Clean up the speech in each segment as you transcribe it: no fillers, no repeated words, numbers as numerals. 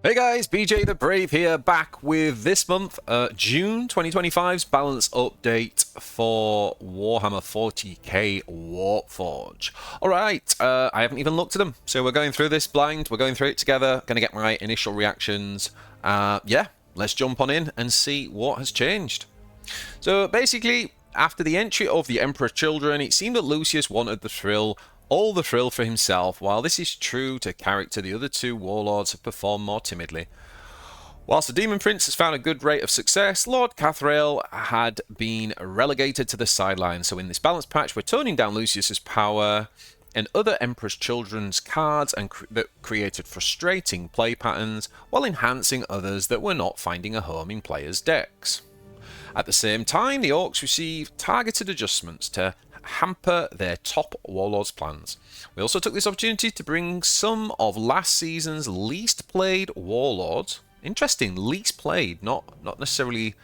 Hey guys, BJ the Brave here, back with this month, June 2025's balance update for Warhammer 40k Warpforge. Alright, I haven't even looked at them, so we're going through this blind, we're going through it together, going to get my initial reactions. Yeah, let's jump on in and see what has changed. So basically, after the entry of the Empress Children, it seemed that Lucius wanted the thrill, all the thrill for himself. While this is true to character, the other two warlords have performed more timidly. Whilst the Demon Prince has found a good rate of success, Lord Cathrael had been relegated to the sidelines. So in this balance patch, we're toning down Lucius's power and other Empress Children's cards that created frustrating play patterns, while enhancing others that were not finding a home in players' decks. At the same time, the Orcs received targeted adjustments to hamper their top warlords' plans. We also took this opportunity to bring some of last season's least played warlords. Interesting, least played, not necessarily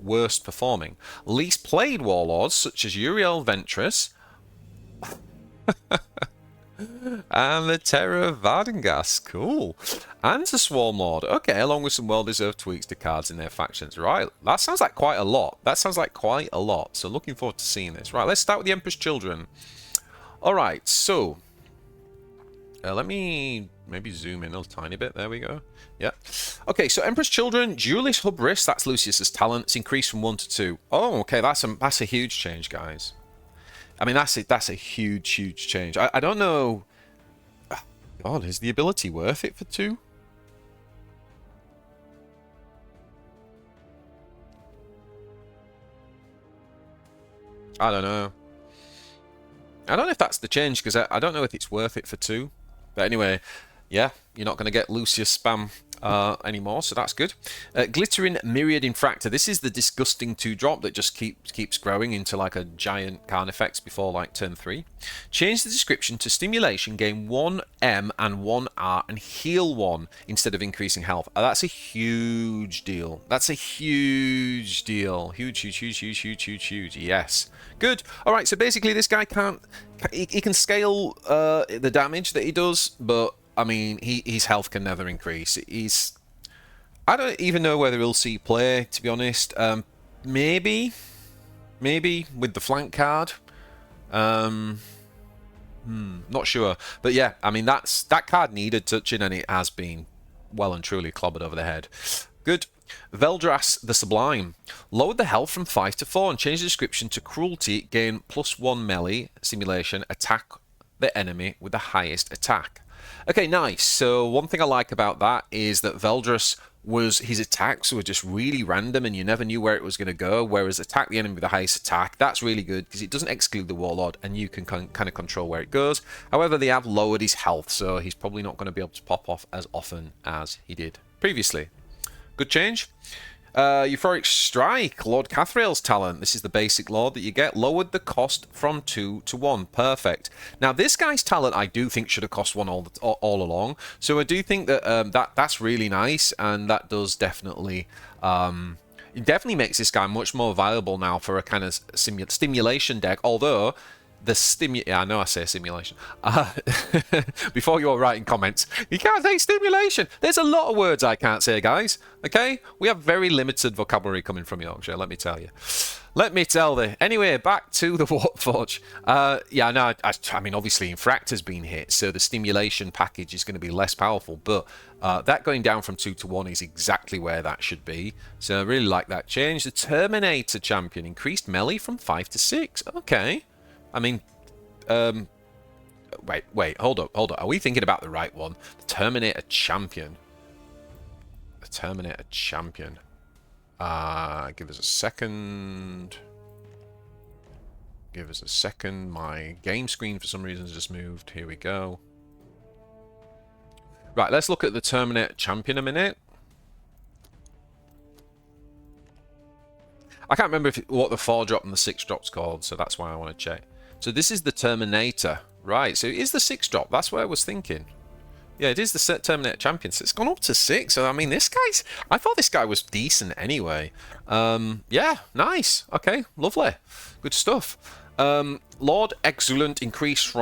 worst performing. Least played warlords such as Uriel Ventress and the Terror of Vardengast. Cool. And the Swarm Lord. Okay, along with some well-deserved tweaks to cards in their factions. Right, that sounds like quite a lot. So looking forward to seeing this. Right, let's start with the Empress Children. Alright, so let me maybe zoom in a tiny bit. There we go. Yeah. Okay, so Empress Children, Duelist Hubris, that's Lucius's talent. It's increased from 1 to 2. Oh, okay, that's a huge change, guys. I mean, that's a huge change. I don't know. God, is the ability worth it for 2? I don't know. I don't know if that's the change, because I don't know if it's worth it for 2. But anyway, yeah, you're not going to get Lucius spam anymore, so that's good. Glittering Myriad Infractor. This is the disgusting 2-drop that just keeps growing into like a giant Carnifex before like turn 3. Change the description to Stimulation, gain 1 M and 1 R and heal 1 instead of increasing health. That's a huge deal. That's a huge deal. Huge. Yes. Good. Alright, so basically this guy he can scale the damage that he does, but I mean, his health can never increase. I don't even know whether he'll see play, to be honest. Maybe with the flank card. Not sure. But yeah, I mean, that card needed touching, and it has been well and truly clobbered over the head. Good. Veldras the Sublime. Lowered the health from 5 to 4 and changed the description to Cruelty. Gain +1 melee simulation. Attack the enemy with the highest attack. Okay, nice. So one thing I like about that is that Veldras his attacks were just really random and you never knew where it was going to go, whereas attack the enemy with the highest attack, that's really good because it doesn't exclude the Warlord and you can kind of control where it goes. However, they have lowered his health, so he's probably not going to be able to pop off as often as he did previously. Good change. Euphoric Strike, Lord Cathrael's talent. This is the basic Lord that you get. Lowered the cost from 2 to 1. Perfect. Now, this guy's talent I do think should have cost 1 all along. So I do think that that's really nice, and that does definitely... it definitely makes this guy much more viable now for a kind of stimulation deck, although... I know I say simulation. Before you're writing comments, you can't say stimulation. There's a lot of words I can't say, guys. Okay? We have very limited vocabulary coming from Yorkshire, let me tell you. Let me tell you. Anyway, back to the Warpforge. Yeah, no, I mean, obviously, Infractor's been hit, so the stimulation package is going to be less powerful, but that going down from 2 to 1 is exactly where that should be. So I really like that change. The Terminator champion increased melee from 5 to 6. Okay. I mean, wait, hold up. Are we thinking about the right one? The Terminator Champion. The Terminator Champion. Give us a second. My game screen, for some reason, has just moved. Here we go. Right, let's look at the Terminator Champion a minute. I can't remember what the 4-drop and the 6-drop's called, so that's why I want to check. So this is the Terminator. Right, so it is the 6-drop. That's what I was thinking. Yeah, it is the Terminator Champion. So it's gone up to 6. So, I mean, I thought this guy was decent anyway. Yeah, nice. Okay, lovely. Good stuff. Lord Exulent increased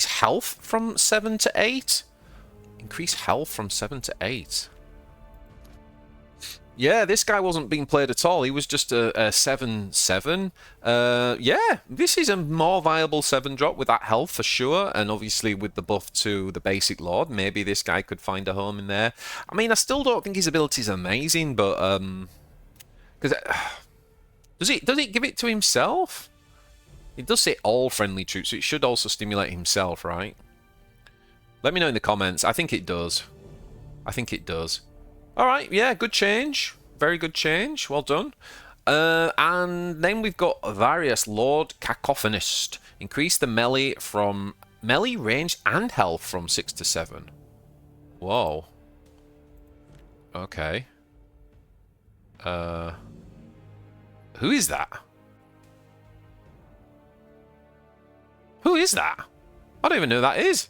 health from 7 to 8. Increase health from 7 to 8. Yeah, this guy wasn't being played at all. He was just a 7/7. Yeah, this is a more viable 7-drop with that health for sure. And obviously with the buff to the basic lord, maybe this guy could find a home in there. I mean, I still don't think his ability is amazing, but because does it give it to himself? It does say all friendly troops, so it should also stimulate himself, right? Let me know in the comments. I think it does. I think it does. Alright, yeah, good change. Very good change. Well done. And then we've got Various Lord Cacophonist. Increase the melee range and health from 6 to 7. Whoa. Okay. Who is that? Who is that? I don't even know who that is.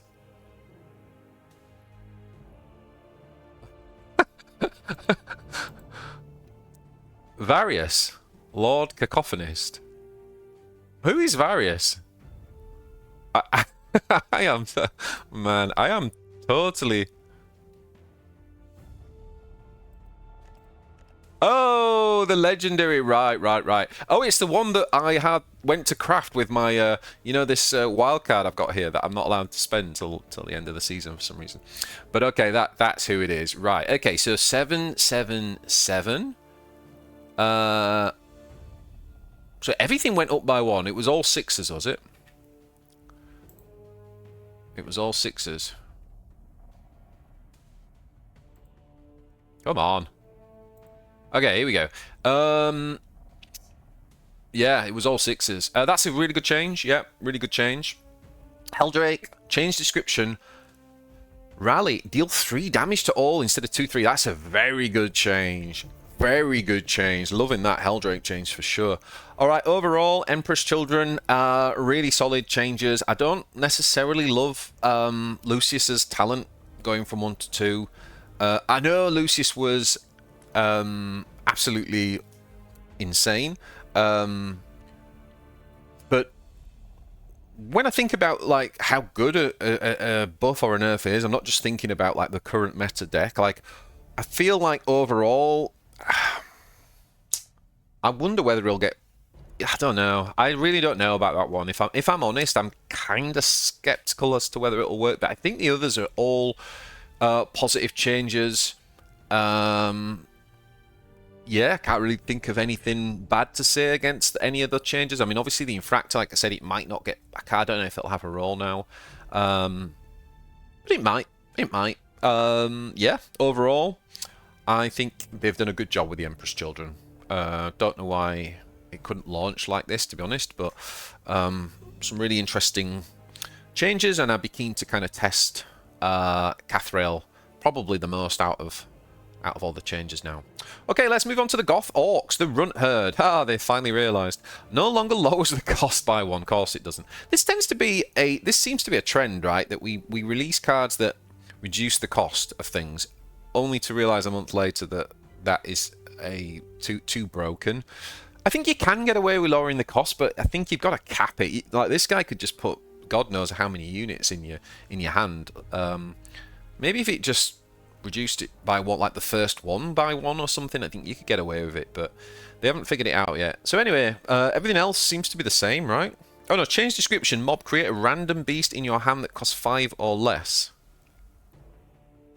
Various Lord Cacophonist. Who is Various? I am, man, I am totally. Oh, the legendary, right. Oh, it's the one that I went to craft with my, you know, this wild card I've got here that I'm not allowed to spend till the end of the season for some reason. But okay, that's who it is. Right. Okay, so 7/7/7. So everything went up by 1. It was all 6s, was it? It was all 6s. Come on. Okay, here we go. Yeah, it was all 6s. That's a really good change. Yeah, really good change. Heldrake, change description. Rally, deal 3 damage to all instead of 2/3. That's a very good change. Very good change. Loving that Heldrake change for sure. Alright, overall, Empress Children, really solid changes. I don't necessarily love Lucius's talent going from 1 to 2. I know Lucius was absolutely insane. But when I think about like how good a buff or a nerf is, I'm not just thinking about like the current meta deck. Like, I feel like overall, I wonder whether he'll get. I don't know. I really don't know about that one. If I'm honest, I'm kind of skeptical as to whether it'll work. But I think the others are all positive changes. Yeah, can't really think of anything bad to say against any of the changes. I mean, obviously the Infractor, like I said, it might not get back. I don't know if it'll have a role now. But it might. It might. Yeah, overall, I think they've done a good job with the Empress Children. Don't know why it couldn't launch like this, to be honest, but some really interesting changes, and I'd be keen to kind of test Cathrail probably the most out of all the changes now. Okay, let's move on to the Goth Orcs, the Runt Herd. They finally realised. No longer lowers the cost by 1. Of course it doesn't. This seems to be a trend, right? That we release cards that reduce the cost of things, only to realise a month later that is too broken. I think you can get away with lowering the cost, but I think you've got to cap it. Like, this guy could just put God knows how many units in your hand. Maybe if it just reduced it by 1, like the first 1 by 1 or something, I think you could get away with it, but they haven't figured it out yet. So anyway, everything else seems to be the same, right? Oh no, change description. Mob, create a random beast in your hand that costs 5 or less.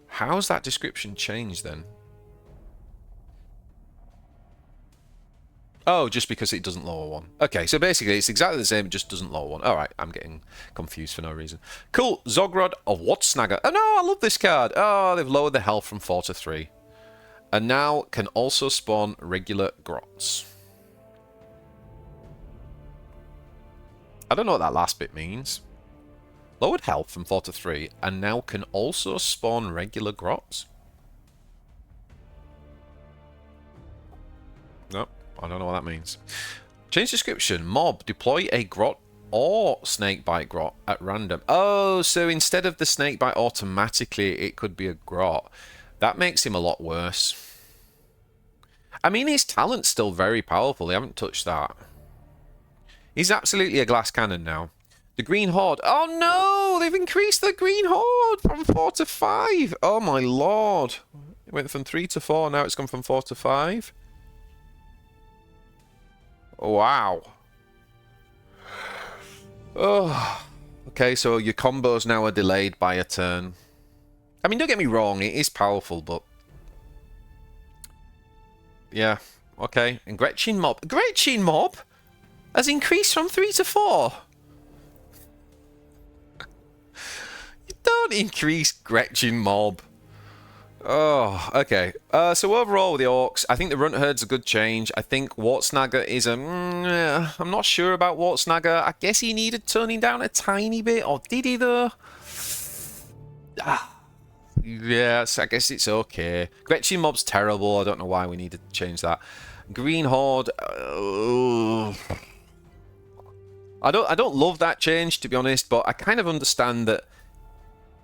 How's that description changed then? Oh, just because it doesn't lower 1. Okay, so basically it's exactly the same, it just doesn't lower 1. Alright, I'm getting confused for no reason. Cool, Zogrod of Watsnagger. Oh no, I love this card. Oh, they've lowered the health from 4 to 3. And now can also spawn regular grots. I don't know what that last bit means. Lowered health from 4 to 3, and now can also spawn regular grots? Nope. I don't know what that means. Change description. Mob, deploy a grot or snakebite grot at random. Oh, so instead of the snakebite automatically, it could be a grot. That makes him a lot worse. I mean, his talent's still very powerful. They haven't touched that. He's absolutely a glass cannon now. The Green Horde. Oh no! They've increased the Green Horde from 4 to 5. Oh my lord. It went from 3 to 4, now it's gone from 4 to 5. Wow. Oh. Okay, so your combos now are delayed by a turn. I mean, don't get me wrong, it is powerful, but... yeah, okay. And Gretchen Mob. Gretchen Mob has increased from 3 to 4. You don't increase Gretchen Mob. Oh, okay. So overall with the Orcs, I think the Runt Herde's a good change. I think Wartsnagger is a... I'm not sure about Wartsnagger. I guess he needed turning down a tiny bit, or did he though? Yes, I guess it's okay. Gretchen Mob's terrible. I don't know why we needed to change that. Green Horde... I don't love that change, to be honest, but I kind of understand that,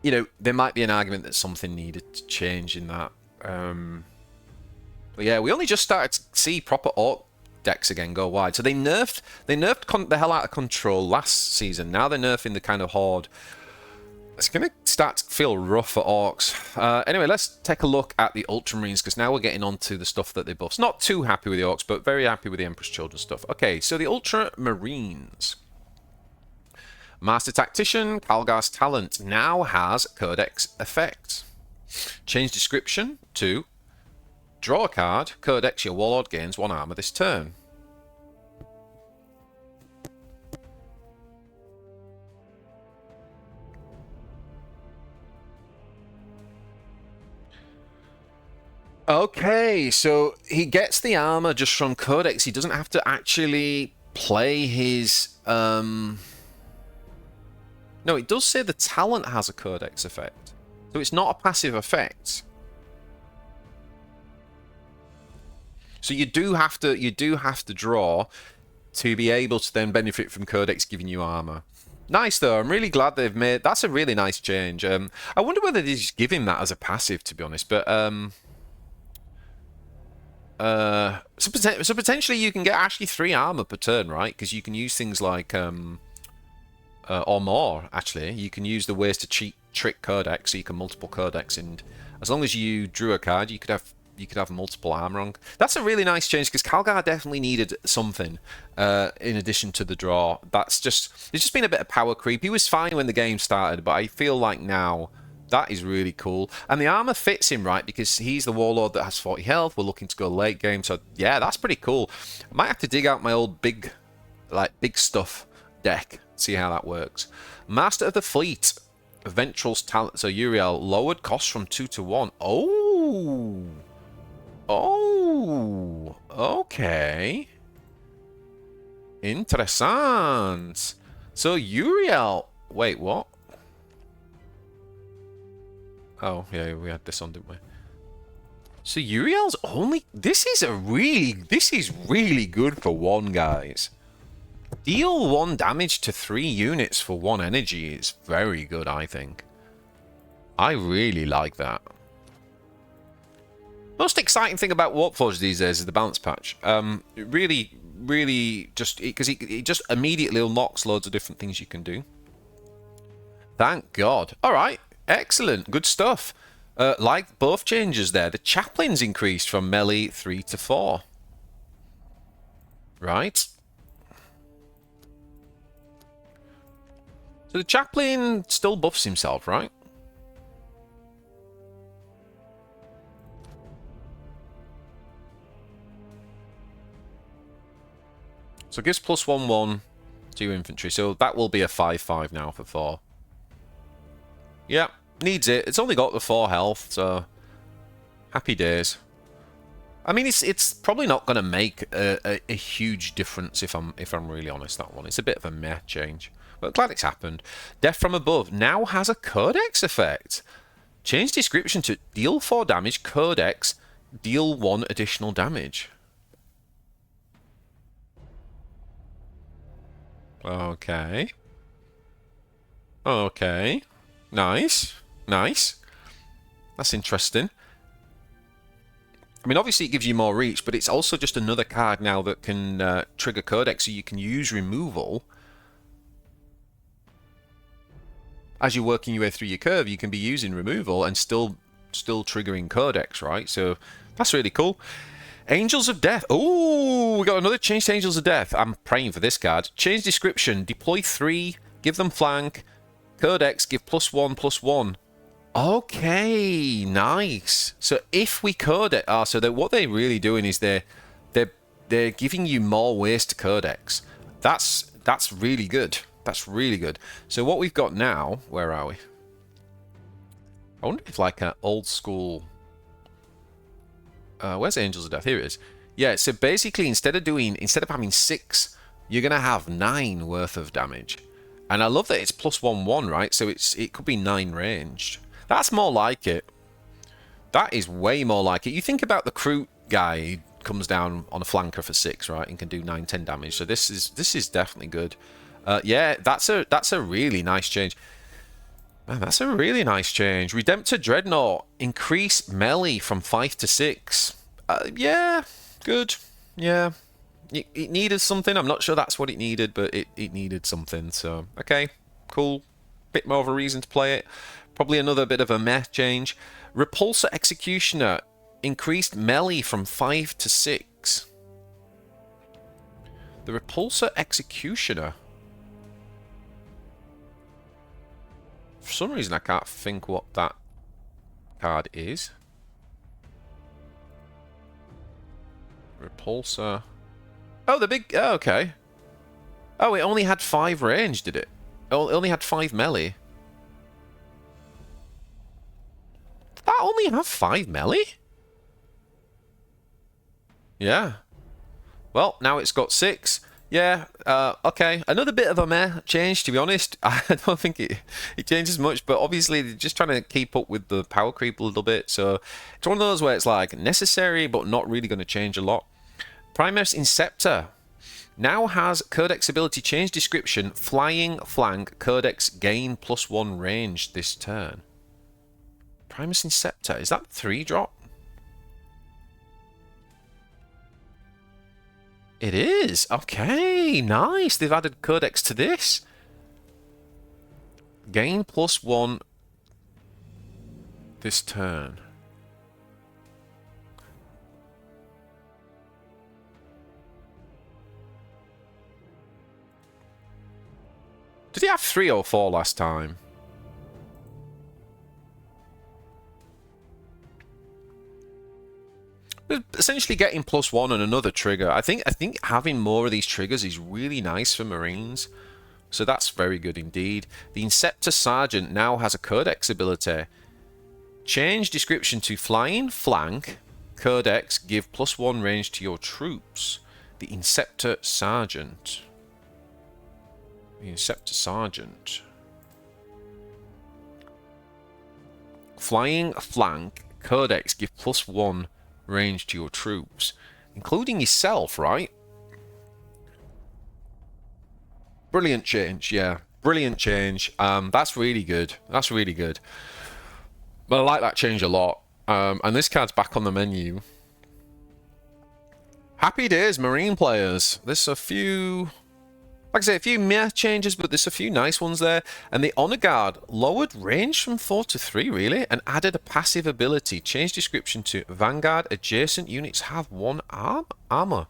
you know, there might be an argument that something needed to change in that. But yeah, we only just started to see proper Orc decks again go wide. So they nerfed the hell out of Control last season. Now they're nerfing the kind of Horde. It's going to start to feel rough for Orcs. Anyway, let's take a look at the Ultramarines, because now we're getting on to the stuff that they buff. Not too happy with the Orcs, but very happy with the Empress Children stuff. Okay, so the Ultramarines. Master Tactician, Calgar's Talent, now has Codex effect. Change description to draw a card, Codex, your Warlord gains 1 armor this turn. Okay, so he gets the armor just from Codex. He doesn't have to actually play his... No, it does say the talent has a Codex effect. So it's not a passive effect. So you do have to draw to be able to then benefit from Codex giving you armor. Nice though. I'm really glad they've made... That's a really nice change. I wonder whether they just give him that as a passive, to be honest. But so potentially you can get actually 3 armor per turn, right? Because you can use things like or more, actually. You can use the ways to trick Codex, so you can multiple Codex, and as long as you drew a card, you could have multiple armor on. That's a really nice change, because Calgar definitely needed something in addition to the draw. It's just been a bit of power creep. He was fine when the game started, but I feel like now that is really cool. And the armor fits him right, because he's the Warlord that has 40 health. We're looking to go late game, so yeah, that's pretty cool. I might have to dig out my old big stuff deck, see how that works. Master of the Fleet, Ventral's Talent, so Uriel, lowered cost from 2 to 1. Oh, okay, interessant. So Uriel, wait, what? Oh yeah, we had this on, didn't we? So Uriel's only... This is really good for 1, guys. Deal 1 damage to 3 units for 1 energy is very good, I think. I really like that. Most exciting thing about Warpforge these days is the balance patch. Really just... Because it just immediately unlocks loads of different things you can do. Thank God. Alright, excellent. Good stuff. Like both changes there, the Chaplain's increased from melee 3 to 4. Right. So the Chaplain still buffs himself, right? So it gives +1/1 to your infantry. So that will be a 5/5 now for 4. Yeah, needs it. It's only got the 4 health, so happy days. I mean, it's probably not going to make a huge difference if I'm really honest. That one, it's a bit of a meh change. But glad it's happened. Death from Above now has a Codex effect. Change description to deal 4 damage, Codex, deal 1 additional damage. Okay. Okay. Nice. Nice. That's interesting. I mean, obviously it gives you more reach, but it's also just another card now that can trigger Codex, so you can use removal. as you're working your way through your curve, you can be using removal and still triggering Codex, right? So that's really cool. Angels of Death. Oh, we got another change to Angels of Death. I'm praying for this card. Change description. Deploy 3. Give them flank. Codex. Give +1/+1. Okay, nice. So if we Codex, so what they're really doing is they're giving you more ways to Codex. That's really good. That's really good. So what we've got now, where are we? I wonder if like an old school. Where's Angels of Death? Here it is. Yeah, so basically instead of having 6, you're gonna have 9 worth of damage. And I love that it's +1/1, right? So it could be 9 ranged. That's more like it. That is way more like it. You think about the Kroot guy, he comes down on a flanker for 6, right, and can do 9-10 damage. So this is definitely good. Yeah, that's a really nice change. Man, that's a really nice change. Redemptor Dreadnought. Increase melee from 5 to 6. Yeah, good. Yeah. It needed something. I'm not sure that's what it needed, but it needed something. So, okay, cool. Bit more of a reason to play it. Probably another bit of a meh change. Repulsor Executioner. Increased melee from 5 to 6. The Repulsor Executioner. For some reason, I can't think what that card is. Repulsor. Oh, the big... Oh, okay. Oh, it only had 5 range, did it? Oh, it only had 5 melee. Did that only have 5 melee? Yeah. Well, now it's got 6. Yeah, okay. Another bit of a meh change, to be honest. I don't think it changes much, but obviously they're just trying to keep up with the power creep a little bit. So it's one of those where it's like necessary, but not really going to change a lot. Primus Inceptor now has Codex ability change description, flying flank, Codex gain +1 range this turn. Primus Inceptor, is that 3-drop? It is. Okay, nice. They've added Codex to this. Gain +1 this turn. Did he have 3 or 4 last time? Essentially getting +1 and another trigger. I think having more of these triggers is really nice for Marines. So that's very good indeed. The Inceptor Sergeant now has a Codex ability. Change description to flying flank. Codex, give +1 range to your troops. The Inceptor Sergeant. The Inceptor Sergeant. Flying flank. Codex, give +1 range to your troops, including yourself, right? Brilliant change, yeah. Brilliant change. That's really good. That's really good. But I like that change a lot. And this card's back on the menu. Happy days, Marine players. There's a few... Like I say, a few meh changes, but there's a few nice ones there. And the Honor Guard lowered range from 4 to 3, really, and added a passive ability. Change description to Vanguard. Adjacent units have 1 armor.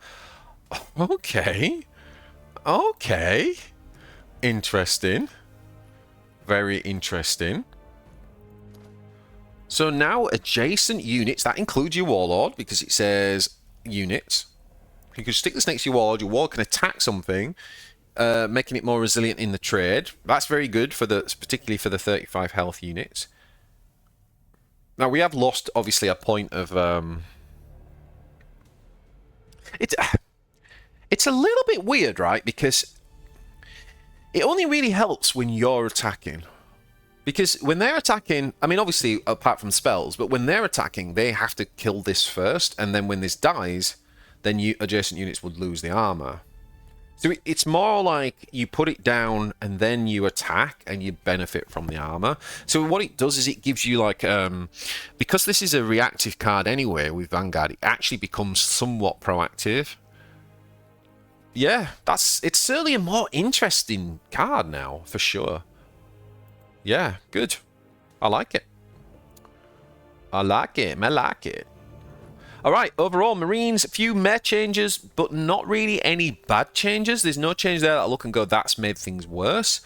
Okay. Okay. Interesting. Very interesting. So now adjacent units, that includes your Warlord, because it says units. You can stick this next to your Warlord can attack something, making it more resilient in the trade. That's very good for particularly for the 35 health units. Now we have lost obviously a point of it's a little bit weird, right? Because it only really helps when you're attacking. Because when they're attacking, I mean obviously apart from spells, but when they're attacking they have to kill this first, and then when this dies, then adjacent units would lose the armor. So it's more like you put it down and then you attack and you benefit from the armor. So what it does is it gives you like, because this is a reactive card anyway with Vanguard, it actually becomes somewhat proactive. Yeah, it's certainly a more interesting card now, for sure. Yeah, good. I like it. I like it. I like it. All right, overall, Marines, a few meh changes, but not really any bad changes. There's no change there that I look and go, that's made things worse.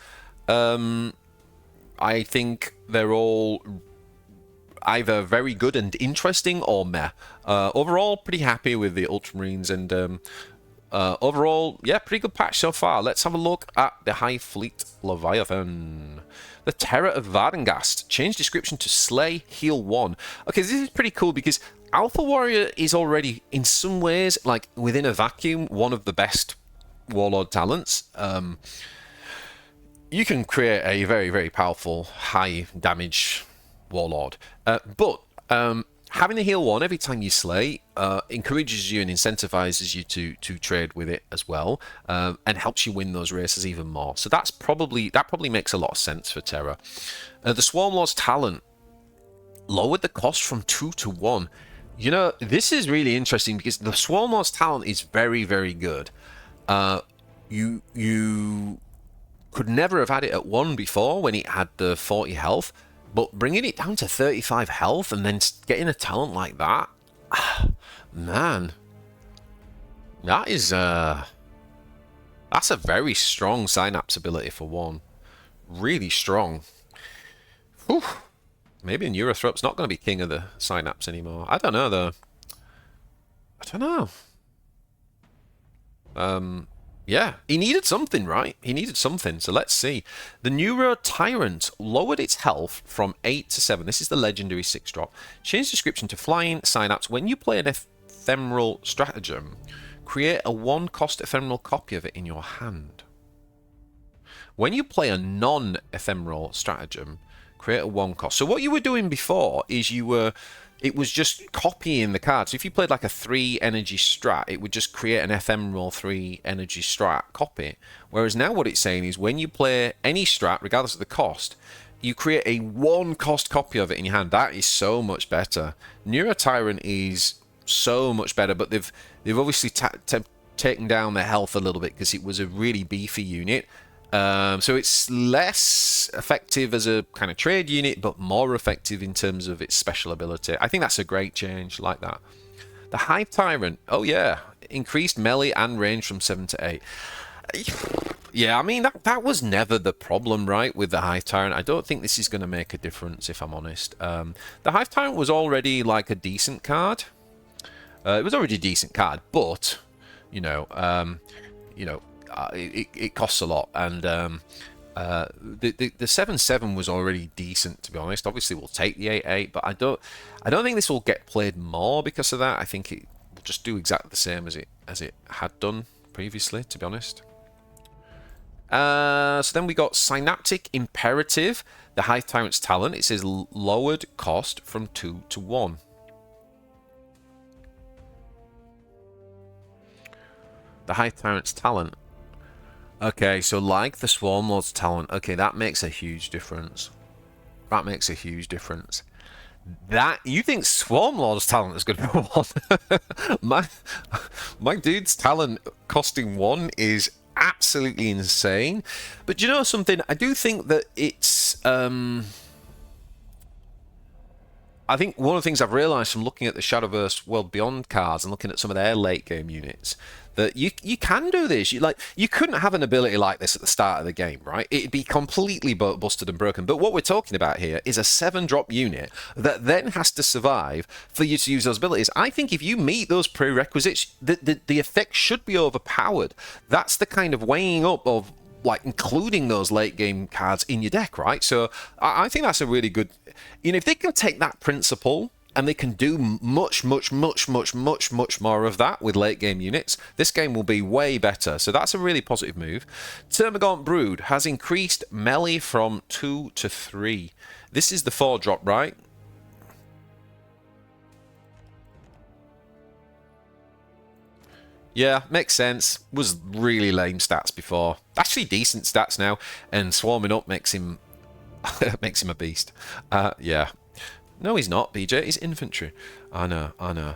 I think they're all either very good and interesting or meh. Overall, pretty happy with the Ultramarines, and overall, yeah, pretty good patch so far. Let's have a look at the High Fleet Leviathan. The Terror of Vardengast. Change description to Slay, Heal 1. Okay, this is pretty cool because Alpha Warrior is already, in some ways, like within a vacuum, one of the best Warlord talents. You can create a very, very powerful, high damage Warlord. But having the heal 1 every time you slay encourages you and incentivizes you to trade with it as well, and helps you win those races even more. So that probably makes a lot of sense for Terra. The Swarmlord's talent lowered the cost from 2 to 1. You know, this is really interesting because the Swarmlord's talent is very, very good. You could never have had it at 1 before when it had the 40 health, but bringing it down to 35 health and then getting a talent like that, man, that is that's a very strong synapse ability for 1. Really strong. Whew. Maybe Neurothrope's not going to be king of the synapse anymore. I don't know though. I don't know. Yeah, he needed something, right? He needed something, so let's see. The Neuro Tyrant lowered its health from 8 to 7. This is the legendary 6-drop. Change description to Flying Synapse. When you play an ephemeral stratagem, create a 1-cost ephemeral copy of it in your hand. When you play a non-ephemeral stratagem, create a 1-cost. So what you were doing before is it was just copying the card. So if you played like a 3 energy strat, it would just create an ephemeral 3 energy strat copy. Whereas now what it's saying is when you play any strat, regardless of the cost, you create a 1-cost copy of it in your hand. That is so much better. Neuro Tyrant is so much better, but they've obviously taken down their health a little bit because it was a really beefy unit. So it's less effective as a kind of trade unit, but more effective in terms of its special ability. I think that's a great change, like that. The Hive Tyrant, oh yeah, increased melee and range from 7 to 8. Yeah, I mean, that was never the problem, right, with the Hive Tyrant. I don't think this is going to make a difference, if I'm honest. The Hive Tyrant was already like a decent card. It was already a decent card, but, it costs a lot, and the 7/7 was already decent, to be honest. Obviously, we'll take the 8/8, but I don't think this will get played more because of that. I think it will just do exactly the same as it had done previously, to be honest. So then we got Synaptic Imperative, the Hive Tyrant's talent. It says lowered cost from 2 to 1. The Hive Tyrant's talent. Okay, so like the Swarmlord's talent, okay, that makes a huge difference. That makes a huge difference. You think Swarmlord's talent is good for 1? my dude's talent costing 1 is absolutely insane. But you know something? I do think that it's I think one of the things I've realised from looking at the Shadowverse World Beyond cards and looking at some of their late game units, that you can do this. You couldn't have an ability like this at the start of the game, right? It'd be completely busted and broken. But what we're talking about here is a 7-drop unit that then has to survive for you to use those abilities. I think if you meet those prerequisites, the effect should be overpowered. That's the kind of weighing up of like including those late game cards in your deck, right? So I think that's a really good, if they can take that principle and they can do much more of that with late game units, this game will be way better. So that's a really positive move. Termagant Brood has increased melee from 2 to 3. This is the 4-drop, right? Yeah, makes sense. Was really lame stats before. Actually decent stats now, and swarming up makes him makes him a beast. Yeah. No, he's not, BJ. He's infantry. I know.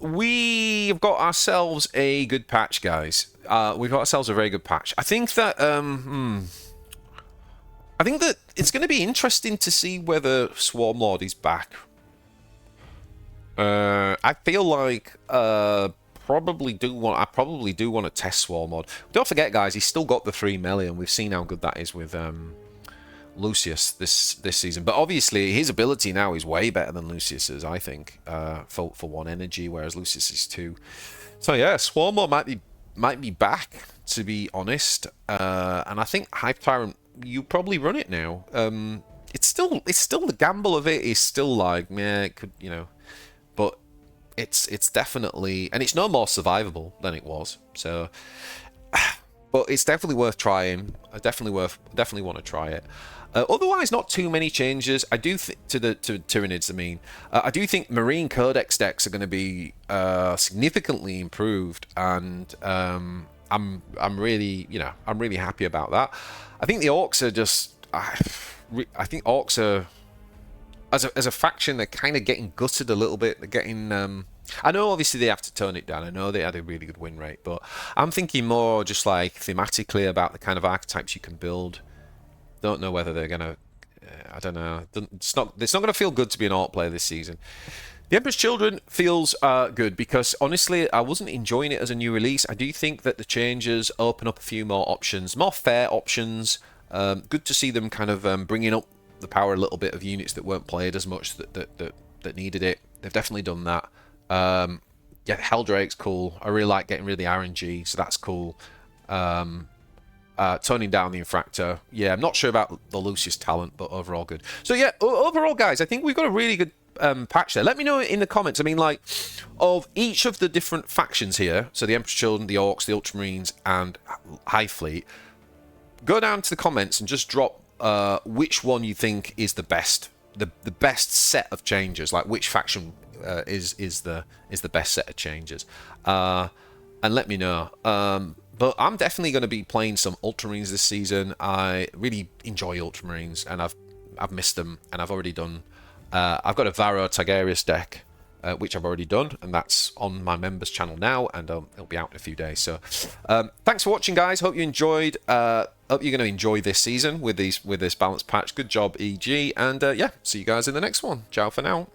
We've got ourselves a good patch, guys. We've got ourselves a very good patch. I think that I think that it's going to be interesting to see whether Swarmlord is back. I feel like I probably do want to test Swarmlord. Don't forget, guys, he's still got the 3 melee, and we've seen how good that is with Lucius this season. But obviously, his ability now is way better than Lucius's, I think, for 1 energy, whereas Lucius is 2. So yeah, Swarmlord might be back, to be honest. And I think Hive Tyrant, you probably run it now. It's still the gamble of it is still like, yeah, it could, you know, but it's definitely, and it's no more survivable than it was. So, but it's definitely worth trying. Definitely want to try it. Otherwise, not too many changes. I do think to Tyranids. I mean, I do think Marine Codex decks are going to be significantly improved, and I'm really, you know, I'm really happy about that. I think the Orcs are just, I think Orcs are, as a faction, they're kind of getting gutted a little bit. They're getting, I know obviously they have to tone it down. I know they had a really good win rate, but I'm thinking more just like thematically about the kind of archetypes you can build. Don't know whether they're gonna, I don't know. It's not gonna feel good to be an Orc player this season. The Empress Children feels good because, honestly, I wasn't enjoying it as a new release. I do think that the changes open up a few more options, more fair options. Good to see them kind of bringing up the power a little bit of units that weren't played as much that needed it. They've definitely done that. Yeah, Helldrake's cool. I really like getting rid of the RNG, so that's cool. Toning down the Infractor. Yeah, I'm not sure about the Lucius talent, but overall good. So yeah, overall, guys, I think we've got a really good patch there. Let me know in the comments. I mean, like, of each of the different factions here, so the Empress Children, the Orcs, the Ultramarines, and Hive Fleet, go down to the comments and just drop which one you think is the best, the best set of changes. Like, which faction is the best set of changes, and let me know. But I'm definitely going to be playing some Ultramarines this season. I really enjoy Ultramarines, and I've missed them, and I've already done. I've got a Varro Tigerius deck, which I've already done, and that's on my members channel now, and it'll be out in a few days. So, thanks for watching, guys. Hope you enjoyed. Hope you're going to enjoy this season with this balance patch. Good job, EG, and yeah, see you guys in the next one. Ciao for now.